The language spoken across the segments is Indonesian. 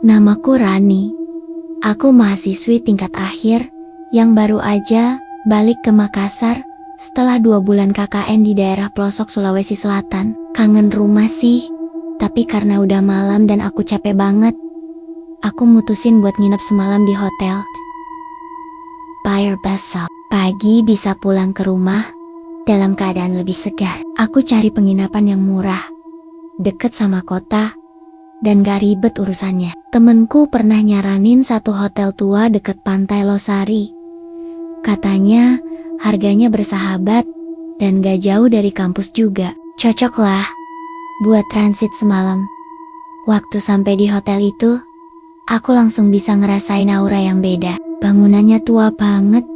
Namaku Rani. Aku mahasiswi tingkat akhir yang baru aja balik ke Makassar setelah 2 bulan KKN di daerah pelosok Sulawesi Selatan. Kangen rumah sih, tapi karena udah malam dan aku capek banget, aku mutusin buat nginep semalam di hotel. Biar besok pagi bisa pulang ke rumah dalam keadaan lebih segar. Aku cari penginapan yang murah, deket sama kota, dan gak ribet urusannya. Temenku pernah nyaranin satu hotel tua deket Pantai Losari. Katanya harganya bersahabat dan gak jauh dari kampus juga. Cocok lah buat transit semalam. Waktu sampai di hotel itu, aku langsung bisa ngerasain aura yang beda. Bangunannya tua banget,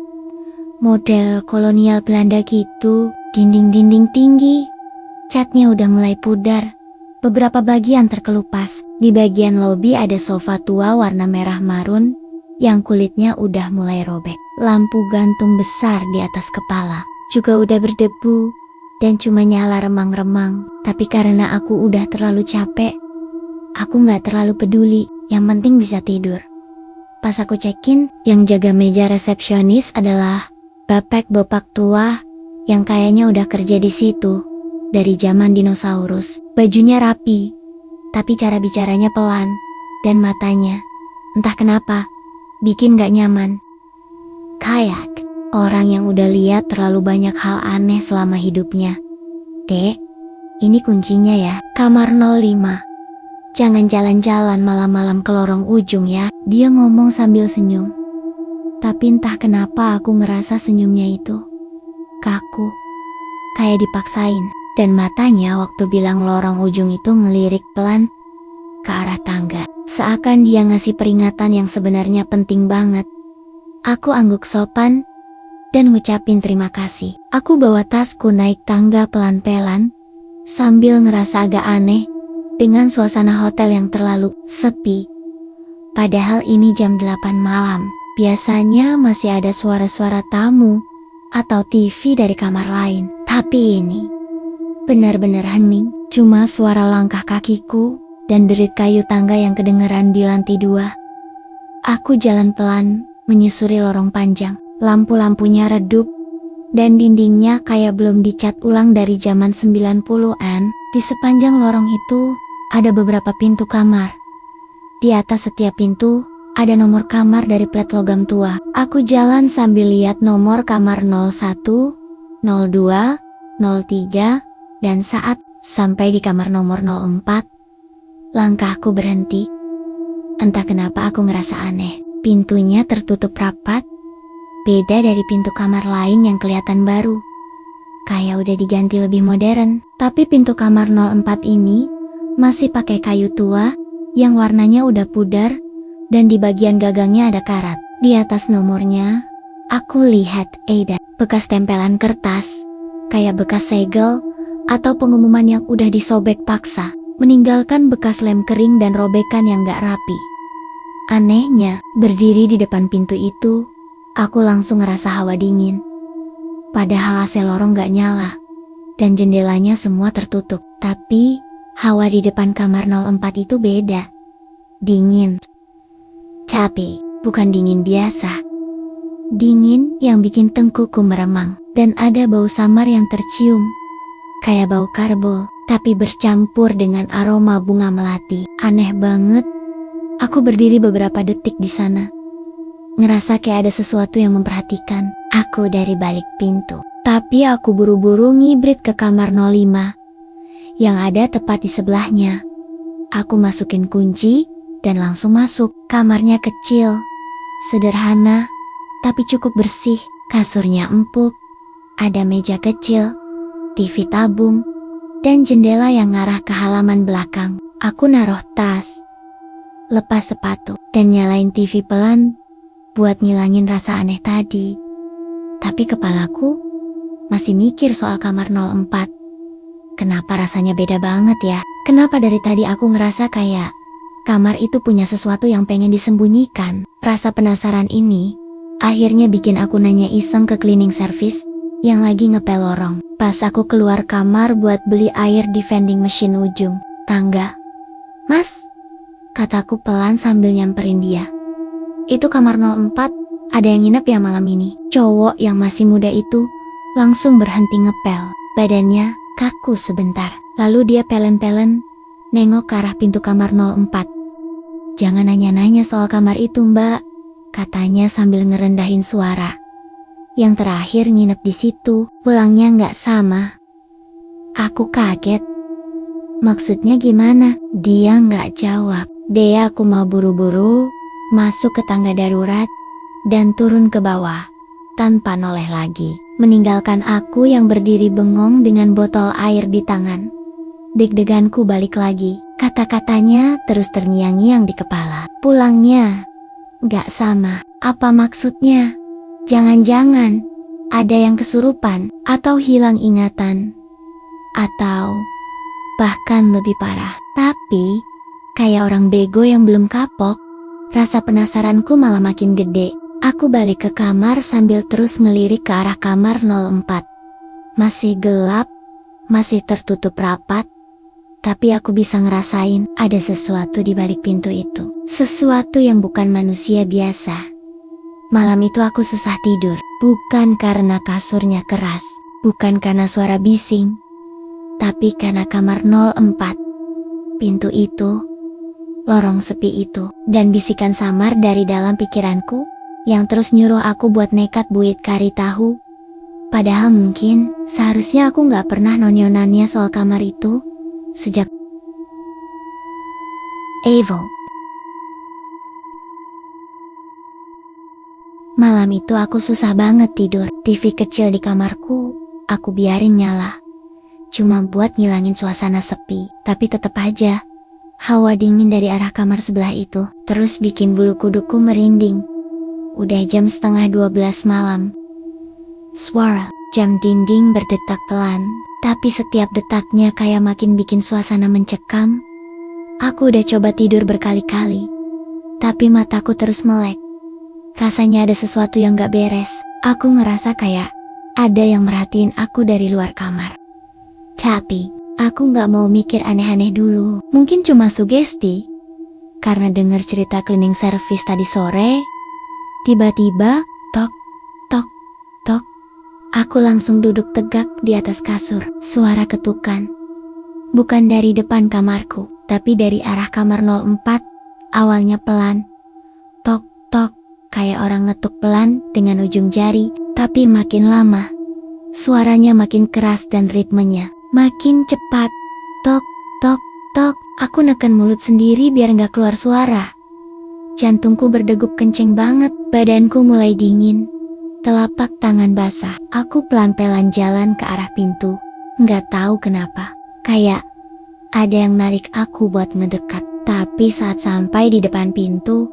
model kolonial Belanda gitu, dinding-dinding tinggi, catnya udah mulai pudar, beberapa bagian terkelupas. Di bagian lobi ada sofa tua warna merah marun yang kulitnya udah mulai robek. Lampu gantung besar di atas kepala juga udah berdebu dan cuma nyala remang-remang. Tapi karena aku udah terlalu capek, aku gak terlalu peduli, yang penting bisa tidur. Pas aku check-in, yang jaga meja resepsionis adalah bapak-bapak tua yang kayaknya udah kerja di situ dari zaman dinosaurus. Bajunya rapi, tapi cara bicaranya pelan, dan matanya, entah kenapa, bikin gak nyaman. Kayak orang yang udah lihat terlalu banyak hal aneh selama hidupnya. Dek, ini kuncinya ya, kamar 05. Jangan jalan-jalan malam-malam ke lorong ujung ya, dia ngomong sambil senyum. Tapi entah kenapa aku ngerasa senyumnya itu kaku, kayak dipaksain. Dan matanya waktu bilang lorong ujung itu ngelirik pelan ke arah tangga, seakan dia ngasih peringatan yang sebenarnya penting banget. Aku angguk sopan dan ngucapin terima kasih. Aku bawa tasku naik tangga pelan-pelan sambil ngerasa agak aneh dengan suasana hotel yang terlalu sepi. Padahal ini jam 8 malam. Biasanya masih ada suara-suara tamu atau TV dari kamar lain. Tapi ini benar-benar hening. Cuma suara langkah kakiku dan derit kayu tangga yang kedengeran di lantai 2. Aku jalan pelan menyusuri lorong panjang. Lampu-lampunya redup dan dindingnya kayak belum dicat ulang dari zaman 90-an. Di sepanjang lorong itu ada beberapa pintu kamar. Di atas setiap pintu ada nomor kamar dari plat logam tua. Aku jalan sambil lihat nomor kamar 01, 02, 03, dan saat sampai di kamar nomor 04, langkahku berhenti. Entah kenapa aku ngerasa aneh. Pintunya tertutup rapat, beda dari pintu kamar lain yang kelihatan baru. Kayak udah diganti lebih modern. Tapi pintu kamar 04 ini masih pakai kayu tua yang warnanya udah pudar dan di bagian gagangnya ada karat. Di atas nomornya, aku lihat Eida, bekas tempelan kertas, kayak bekas segel atau pengumuman yang udah disobek paksa, meninggalkan bekas lem kering dan robekan yang gak rapi. Anehnya, berdiri di depan pintu itu, aku langsung ngerasa hawa dingin. Padahal AC lorong gak nyala, dan jendelanya semua tertutup. Tapi hawa di depan kamar 04 itu beda. Dingin. Tapi bukan dingin biasa. Dingin yang bikin tengkuku meremang. Dan ada bau samar yang tercium. Kayak bau karbol, tapi bercampur dengan aroma bunga melati. Aneh banget. Aku berdiri beberapa detik di sana. Ngerasa kayak ada sesuatu yang memperhatikan aku dari balik pintu. Tapi aku buru-buru ngibrit ke kamar 05 yang ada tepat di sebelahnya. Aku masukin kunci dan langsung masuk. Kamarnya kecil, sederhana, tapi cukup bersih. Kasurnya empuk, ada meja kecil, TV tabung, dan jendela yang ngarah ke halaman belakang. Aku naruh tas, lepas sepatu, dan nyalain TV pelan buat ngilangin rasa aneh tadi. Tapi kepalaku masih mikir soal kamar 04. Kenapa rasanya beda banget ya? Kenapa dari tadi aku ngerasa kayak kamar itu punya sesuatu yang pengen disembunyikan? Rasa penasaran ini akhirnya bikin aku nanya iseng ke cleaning service yang lagi ngepel lorong. Pas aku keluar kamar buat beli air di vending machine ujung tangga. Mas, kataku pelan sambil nyamperin dia. Itu kamar 04, ada yang nginep ya malam ini? Cowok yang masih muda itu langsung berhenti ngepel. Badannya kaku sebentar. Lalu dia pelen-pelen nengok ke arah pintu kamar 04. Jangan nanya-nanya soal kamar itu mbak, katanya sambil ngerendahin suara. Yang terakhir nginep di situ, pulangnya nggak sama. Aku kaget. Maksudnya gimana? Dia nggak jawab. Dea aku mau buru-buru masuk ke tangga darurat dan turun ke bawah tanpa noleh lagi, meninggalkan aku yang berdiri bengong dengan botol air di tangan. Deg-deganku balik lagi, kata-katanya terus terngiang-ngiang di kepala. Pulangnya nggak sama, apa maksudnya? Jangan-jangan ada yang kesurupan atau hilang ingatan, atau bahkan lebih parah. Tapi kayak orang bego yang belum kapok, rasa penasaranku malah makin gede. Aku balik ke kamar sambil terus ngelirik ke arah kamar 04. Masih gelap, masih tertutup rapat, tapi aku bisa ngerasain ada sesuatu di balik pintu itu. Sesuatu yang bukan manusia biasa. Malam itu aku susah tidur, bukan karena kasurnya keras, bukan karena suara bising, tapi karena kamar 04. Pintu itu, lorong sepi itu, dan bisikan samar dari dalam pikiranku yang terus nyuruh aku buat nekat buit kari tahu. Padahal mungkin seharusnya aku gak pernah nonionannya soal kamar itu sejak Evil. Malam itu aku susah banget tidur. TV kecil di kamarku aku biarin nyala, cuma buat ngilangin suasana sepi. Tapi tetap aja hawa dingin dari arah kamar sebelah itu terus bikin bulu kuduku merinding. Udah jam 11:30 malam. Suara jam dinding berdetak pelan, tapi setiap detaknya kayak makin bikin suasana mencekam. Aku udah coba tidur berkali-kali, tapi mataku terus melek. Rasanya ada sesuatu yang gak beres. Aku ngerasa kayak ada yang merhatiin aku dari luar kamar. Tapi aku gak mau mikir aneh-aneh dulu. Mungkin cuma sugesti. Karena dengar cerita cleaning service tadi sore, tiba-tiba tok, tok, tok. Aku langsung duduk tegak di atas kasur. Suara ketukan. Bukan dari depan kamarku, tapi dari arah kamar 04. Awalnya pelan. Tok, tok. Kayak orang ngetuk pelan dengan ujung jari, tapi makin lama suaranya makin keras dan ritmenya makin cepat. Tok, tok, tok. Aku neken mulut sendiri biar gak keluar suara. Jantungku berdegup kenceng banget, badanku mulai dingin, telapak tangan basah. Aku pelan-pelan jalan ke arah pintu. Gak tahu kenapa, kayak ada yang narik aku buat ngedekat. Tapi saat sampai di depan pintu,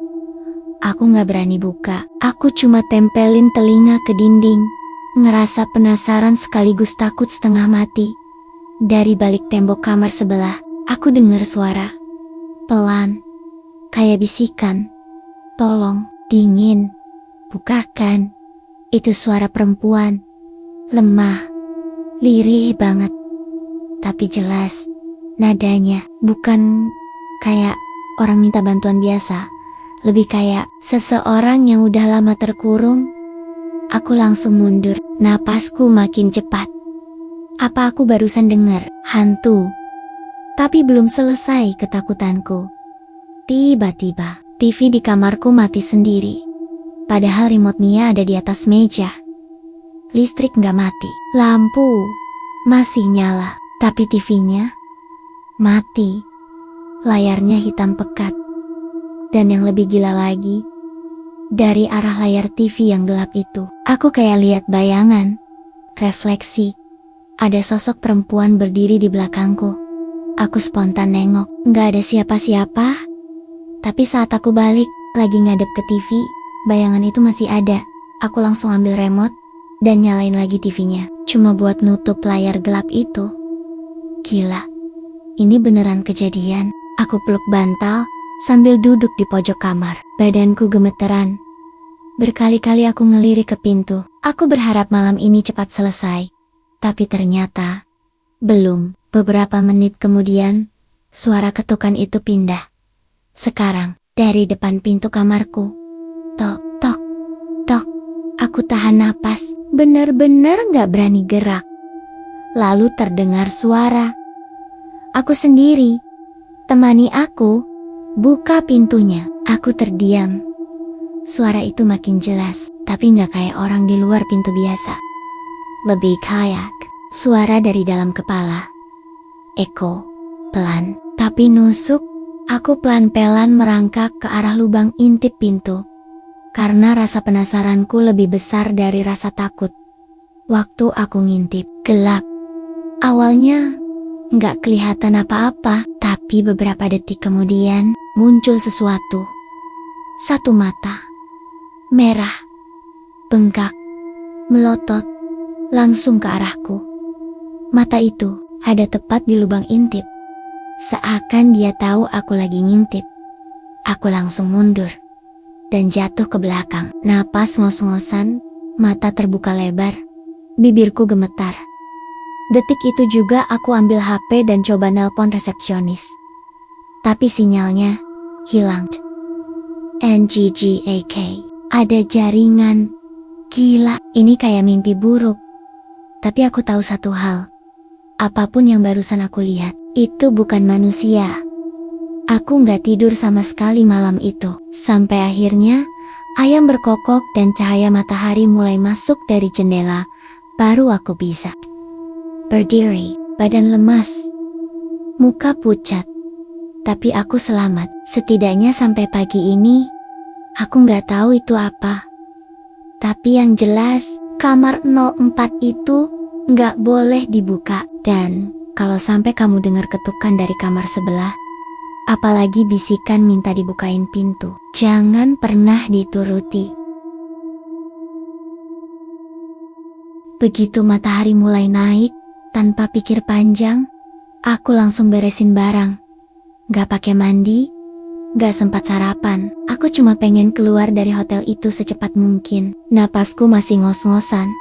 aku gak berani buka. Aku cuma tempelin telinga ke dinding, ngerasa penasaran sekaligus takut setengah mati. Dari balik tembok kamar sebelah, aku dengar suara pelan, kayak bisikan. Tolong, dingin, bukakan. Itu suara perempuan, lemah, lirih banget. Tapi jelas, nadanya bukan kayak orang minta bantuan biasa. Lebih kayak seseorang yang udah lama terkurung. Aku langsung mundur, napasku makin cepat. Apa aku barusan dengar hantu? Tapi belum selesai ketakutanku. Tiba-tiba, TV di kamarku mati sendiri. Padahal remote-nya ada di atas meja. Listrik nggak mati, lampu masih nyala, tapi TV-nya mati. Layarnya hitam pekat. Dan yang lebih gila lagi, dari arah layar TV yang gelap itu, aku kayak lihat bayangan, refleksi. Ada sosok perempuan berdiri di belakangku. Aku spontan nengok, gak ada siapa-siapa. Tapi saat aku balik, lagi ngadep ke TV, bayangan itu masih ada. Aku langsung ambil remote, dan nyalain lagi TV-nya. Cuma buat nutup layar gelap itu. Gila, ini beneran kejadian. Aku peluk bantal, sambil duduk di pojok kamar. Badanku gemeteran. Berkali-kali aku ngelirik ke pintu. Aku berharap malam ini cepat selesai. Tapi ternyata belum. Beberapa menit kemudian, suara ketukan itu pindah. Sekarang, dari depan pintu kamarku. Tok, tok, tok. Aku tahan napas, benar-benar gak berani gerak. Lalu terdengar suara. Aku sendiri. Temani aku. Buka pintunya. Aku terdiam. Suara itu makin jelas, tapi gak kayak orang di luar pintu biasa. Lebih kayak suara dari dalam kepala. Eko, pelan, tapi nusuk. Aku pelan-pelan merangkak ke arah lubang intip pintu. Karena rasa penasaranku lebih besar dari rasa takut. Waktu aku ngintip, gelap. Awalnya, nggak kelihatan apa-apa, tapi beberapa detik kemudian, muncul sesuatu. Satu mata. Merah. Bengkak. Melotot. Langsung ke arahku. Mata itu, ada tepat di lubang intip. Seakan dia tahu aku lagi ngintip. Aku langsung mundur. Dan jatuh ke belakang. Napas ngos-ngosan, mata terbuka lebar, bibirku gemetar. Detik itu juga aku ambil HP dan coba nelpon resepsionis. Tapi sinyalnya hilang. NGGAK, ada jaringan. Gila, ini kayak mimpi buruk. Tapi aku tahu satu hal. Apapun yang barusan aku lihat, itu bukan manusia. Aku nggak tidur sama sekali malam itu. Sampai akhirnya, ayam berkokok dan cahaya matahari mulai masuk dari jendela. Baru aku bisa berdiri, badan lemas, muka pucat. Tapi aku selamat. Setidaknya sampai pagi ini, aku nggak tahu itu apa. Tapi yang jelas, kamar 04 itu nggak boleh dibuka. Dan kalau sampai kamu dengar ketukan dari kamar sebelah, apalagi bisikan minta dibukain pintu, jangan pernah dituruti. Begitu matahari mulai naik, tanpa pikir panjang, aku langsung beresin barang. Gak pakai mandi, gak sempat sarapan. Aku cuma pengen keluar dari hotel itu secepat mungkin. Napasku masih ngos-ngosan.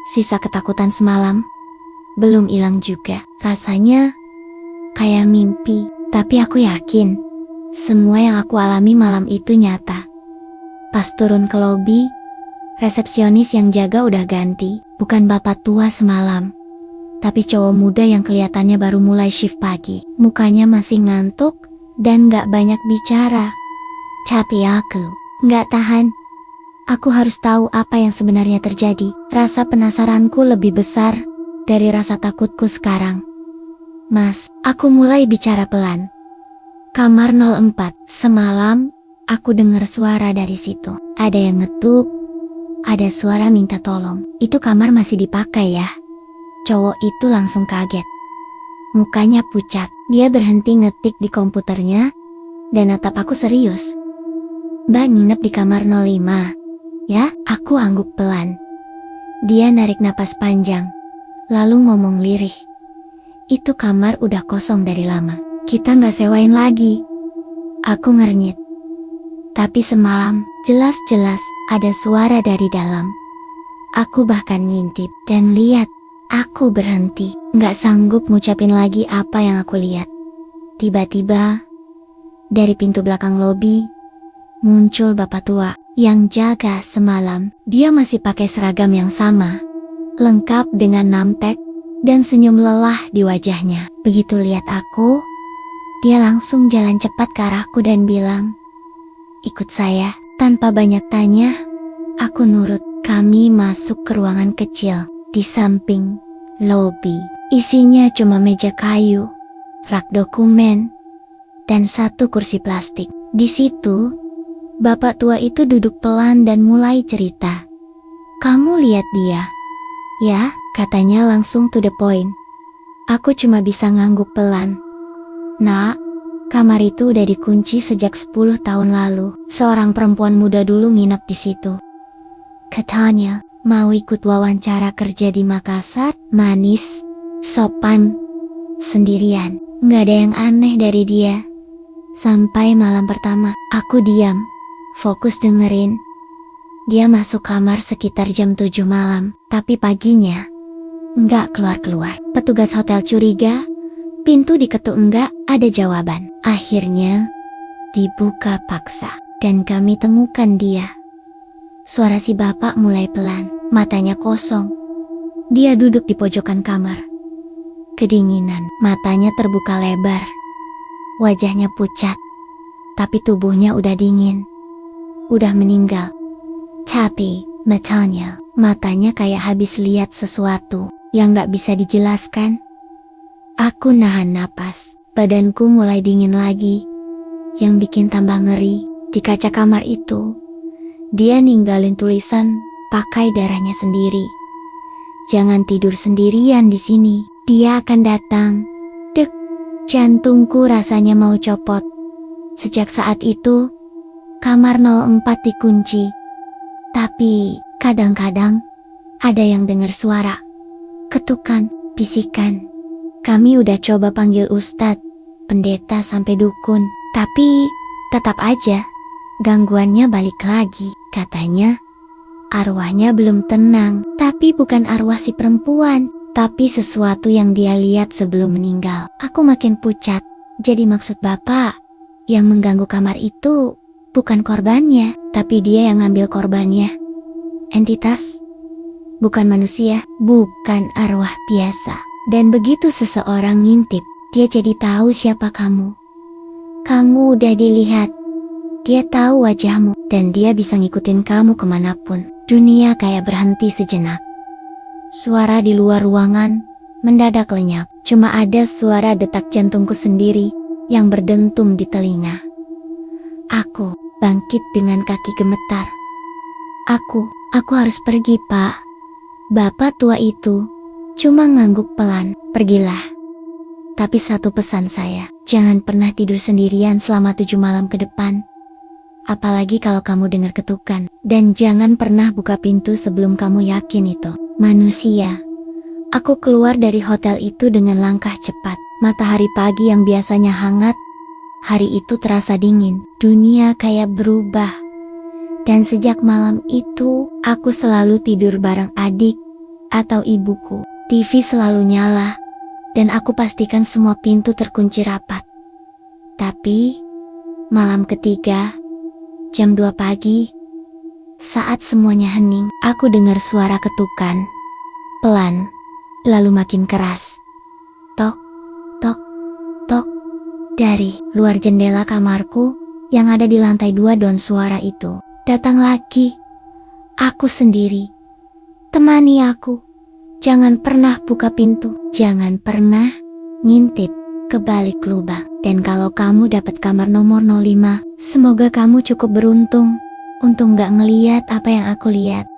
Sisa ketakutan semalam belum hilang juga. Rasanya kayak mimpi. Tapi aku yakin, semua yang aku alami malam itu nyata. Pas turun ke lobi, resepsionis yang jaga udah ganti. Bukan bapak tua semalam, tapi cowok muda yang kelihatannya baru mulai shift pagi. Mukanya masih ngantuk, dan gak banyak bicara. Tapi aku gak tahan. Aku harus tahu apa yang sebenarnya terjadi. Rasa penasaranku lebih besar dari rasa takutku sekarang. Mas, aku mulai bicara pelan. Kamar 04, semalam aku dengar suara dari situ. Ada yang ngetuk, ada suara minta tolong. Itu kamar masih dipakai ya? Cowok itu langsung kaget. Mukanya pucat. Dia berhenti ngetik di komputernya dan natap aku serius. Mbak nginep di kamar 05? Ya, aku angguk pelan. Dia narik napas panjang, lalu ngomong lirih. Itu kamar udah kosong dari lama. Kita nggak sewain lagi. Aku ngernyit. Tapi semalam, jelas-jelas ada suara dari dalam. Aku bahkan ngintip dan lihat. Aku berhenti, nggak sanggup ngucapin lagi apa yang aku lihat. Tiba-tiba, dari pintu belakang lobi, muncul bapak tua yang jaga semalam. Dia masih pakai seragam yang sama, lengkap dengan namtek dan senyum lelah di wajahnya. Begitu lihat aku, dia langsung jalan cepat ke arahku dan bilang, "Ikut saya." Tanpa banyak tanya, aku nurut. Kami masuk ke ruangan kecil di samping lobi. Isinya cuma meja kayu, rak dokumen, dan satu kursi plastik. Di situ, bapak tua itu duduk pelan dan mulai cerita. "Kamu lihat dia?" "Ya," katanya langsung to the point. Aku cuma bisa ngangguk pelan. "Nak, kamar itu udah dikunci sejak 10 tahun lalu. Seorang perempuan muda dulu nginap di situ. Katanya, mau ikut wawancara kerja di Makassar, manis, sopan, sendirian. Nggak ada yang aneh dari dia." Sampai malam pertama, aku diam, fokus dengerin. Dia masuk kamar sekitar jam 7 malam, tapi paginya nggak keluar-keluar. Petugas hotel curiga, pintu diketuk enggak ada jawaban. Akhirnya, dibuka paksa, dan kami temukan dia. Suara si bapak mulai pelan, matanya kosong. Dia duduk di pojokan kamar. Kedinginan, matanya terbuka lebar. Wajahnya pucat, tapi tubuhnya udah dingin. Udah meninggal. Tapi, matanya kayak habis lihat sesuatu yang gak bisa dijelaskan. Aku nahan napas, badanku mulai dingin lagi. Yang bikin tambah ngeri, di kaca kamar itu, dia ninggalin tulisan pakai darahnya sendiri. Jangan tidur sendirian di sini, dia akan datang. Dek, jantungku rasanya mau copot. Sejak saat itu, kamar 04 dikunci. Tapi, kadang-kadang, ada yang dengar suara. Ketukan, bisikan. Kami udah coba panggil ustadz, pendeta sampai dukun. Tapi, tetap aja, gangguannya balik lagi. Katanya, arwahnya belum tenang. Tapi bukan arwah si perempuan, tapi sesuatu yang dia lihat sebelum meninggal. Aku makin pucat. Jadi maksud bapak, yang mengganggu kamar itu bukan korbannya, tapi dia yang ngambil korbannya. Entitas, bukan manusia, bukan arwah biasa. Dan begitu seseorang ngintip, dia jadi tahu siapa kamu. Kamu udah dilihat. Dia tahu wajahmu, dan dia bisa ngikutin kamu kemanapun. Dunia kayak berhenti sejenak. Suara di luar ruangan mendadak lenyap. Cuma ada suara detak jantungku sendiri yang berdentum di telinga. Aku bangkit dengan kaki gemetar. Aku harus pergi, Pak. Bapak tua itu cuma ngangguk pelan. Pergilah. Tapi satu pesan saya, jangan pernah tidur sendirian selama 7 malam ke depan. Apalagi kalau kamu dengar ketukan. Dan jangan pernah buka pintu sebelum kamu yakin itu manusia. Aku keluar dari hotel itu dengan langkah cepat. Matahari pagi yang biasanya hangat, hari itu terasa dingin. Dunia kayak berubah. Dan sejak malam itu, aku selalu tidur bareng adik atau ibuku. TV selalu nyala, dan aku pastikan semua pintu terkunci rapat. Tapi, malam ketiga, jam 2 pagi, saat semuanya hening, aku dengar suara ketukan. Pelan, lalu makin keras. Tok, tok, tok. Dari luar jendela kamarku, yang ada di lantai 2 dan suara itu datang lagi. Aku sendiri. Temani aku. Jangan pernah buka pintu. Jangan pernah ngintip ke balik lubang. Dan kalau kamu dapat kamar nomor 05, semoga kamu cukup beruntung untuk gak ngeliat apa yang aku lihat.